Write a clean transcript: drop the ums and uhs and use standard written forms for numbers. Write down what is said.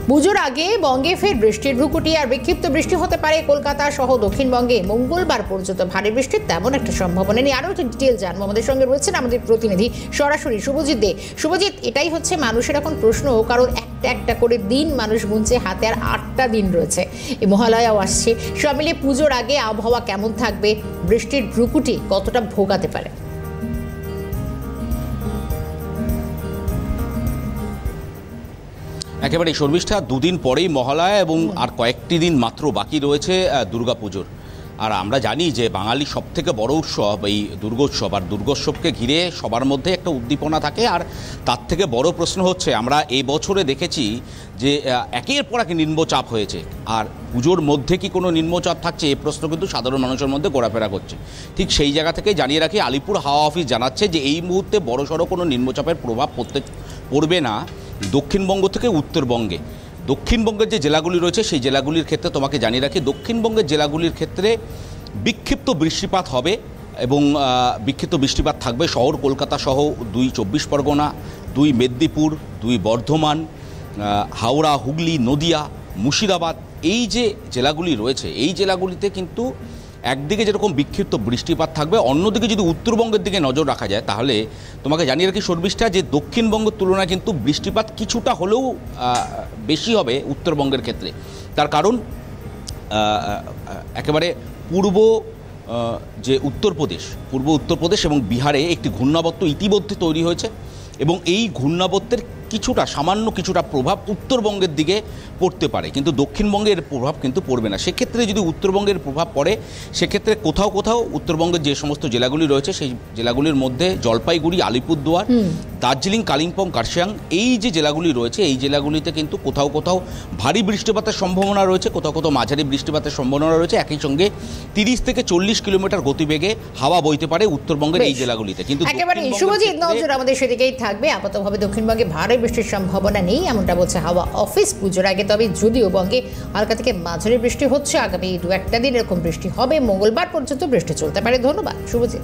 পুজোর আগে বঙ্গে ফের বৃষ্টির ভ্রুকুটি আর বিক্ষিপ্ত বৃষ্টি হতে পারে কলকাতা সহ দক্ষিণবঙ্গে মঙ্গলবার পর্যন্ত ভারী বৃষ্টির তেমন একটা সম্ভাবনা নেই। আরও একটা ডিটেল জানবো, আমাদের সঙ্গে রয়েছেন আমাদের প্রতিনিধি সরাসরি শুভজিৎ দে। শুভজিৎ, এটাই হচ্ছে মানুষের এখন প্রশ্ন, কারণ একটা একটা করে দিন মানুষ গুনছে, হাতে আর 8টা দিন রয়েছে, এই মহালয়াও আসছে। সব মিলিয়ে পুজোর আগে আবহাওয়া কেমন থাকবে, বৃষ্টির ভ্রুকুটি কতটা ভোগাতে পারে? একেবারে শর্মিষ্ঠা, দুদিন পরেই মহালয়া এবং আর কয়েকটি দিন মাত্র বাকি রয়েছে দুর্গাপুজোর। আর আমরা জানি যে বাঙালির সবথেকে বড় উৎসব এই দুর্গোৎসব, আর দুর্গোৎসবকে ঘিরে সবার মধ্যে একটা উদ্দীপনা থাকে। আর তার থেকে বড় প্রশ্ন হচ্ছে, আমরা এই বছরে দেখেছি যে একের পর এক নিম্নচাপ হয়েছে, আর পুজোর মধ্যে কি কোনো নিম্নচাপ থাকছে এই প্রশ্ন কিন্তু সাধারণ মানুষের মধ্যে ঘোরাফেরা করছে। ঠিক সেই জায়গা থেকে জানিয়ে রাখি, আলিপুর হাওয়া অফিস জানাচ্ছে যে এই মুহূর্তে বড়সড় কোনো নিম্নচাপের প্রভাব পড়বে না দক্ষিণবঙ্গ থেকে উত্তরবঙ্গে। দক্ষিণবঙ্গের যে জেলাগুলি রয়েছে সেই জেলাগুলির ক্ষেত্রে তোমাকে জানিয়ে রাখি, দক্ষিণবঙ্গের জেলাগুলির ক্ষেত্রে বিক্ষিপ্ত বৃষ্টিপাত হবে এবং বিক্ষিপ্ত বৃষ্টিপাত থাকবে শহর কলকাতা সহ 2 24 পরগনা, 2 মেদিনীপুর, 2 বর্ধমান, হাওড়া, হুগলি, নদিয়া, মুর্শিদাবাদ। এই যে জেলাগুলি রয়েছে এই জেলাগুলিতে কিন্তু একদিকে যেরকম বিক্ষিপ্ত বৃষ্টিপাত থাকবে, অন্যদিকে যদি উত্তরবঙ্গের দিকে নজর রাখা যায় তাহলে তোমাকে জানিয়ে রাখি শর্মিষ্ঠা যে দক্ষিণবঙ্গের তুলনায় কিন্তু বৃষ্টিপাত কিছুটা হলেও বেশি হবে উত্তরবঙ্গের ক্ষেত্রে। তার কারণ একেবারে পূর্ব উত্তরপ্রদেশ এবং বিহারে একটি ঘূর্ণাবর্ত ইতিমধ্যে তৈরি হয়েছে এবং এই ঘূর্ণাবর্তের সামান্য কিছুটা প্রভাব উত্তরবঙ্গের দিকে পড়তে পারে, কিন্তু দক্ষিণবঙ্গের প্রভাব কিন্তু পড়বে না। সেক্ষেত্রে যদি উত্তরবঙ্গের প্রভাব পড়ে, সেক্ষেত্রে কোথাও কোথাও উত্তরবঙ্গের যে সমস্ত জেলাগুলি রয়েছে সেই জেলাগুলির মধ্যে জলপাইগুড়ি, আলিপুরদুয়ার, দার্জিলিং, কালিম্পং, কার্শিয়াং, এই যে জেলাগুলি রয়েছে এই জেলাগুলিতে কিন্তু কোথাও কোথাও ভারী বৃষ্টিপাতের সম্ভাবনা রয়েছে, কোথাও কোথাও মাঝারি বৃষ্টিপাতের সম্ভাবনা রয়েছে। একই সঙ্গে 30 থেকে 40 কিলোমিটার গতিবেগে হাওয়া বইতে পারে উত্তরবঙ্গের এই জেলাগুলিতে। কিন্তু একেবারে শুভজিৎ, নজর আমাদের সেদিকেই থাকবে। আপাততভাবে দক্ষিণবঙ্গে ভারী বৃষ্টির সম্ভাবনা নেই এমনটা বলছে হাওয়া অফিস পুজোর আগে। তবে যদিও বঙ্গে হালকা থেকে মাঝারি বৃষ্টি হচ্ছে, আগামী 2-1 দিন এরকম বৃষ্টি হবে, মঙ্গলবার পর্যন্ত বৃষ্টি চলতে পারে। ধন্যবাদ শুভজিৎ।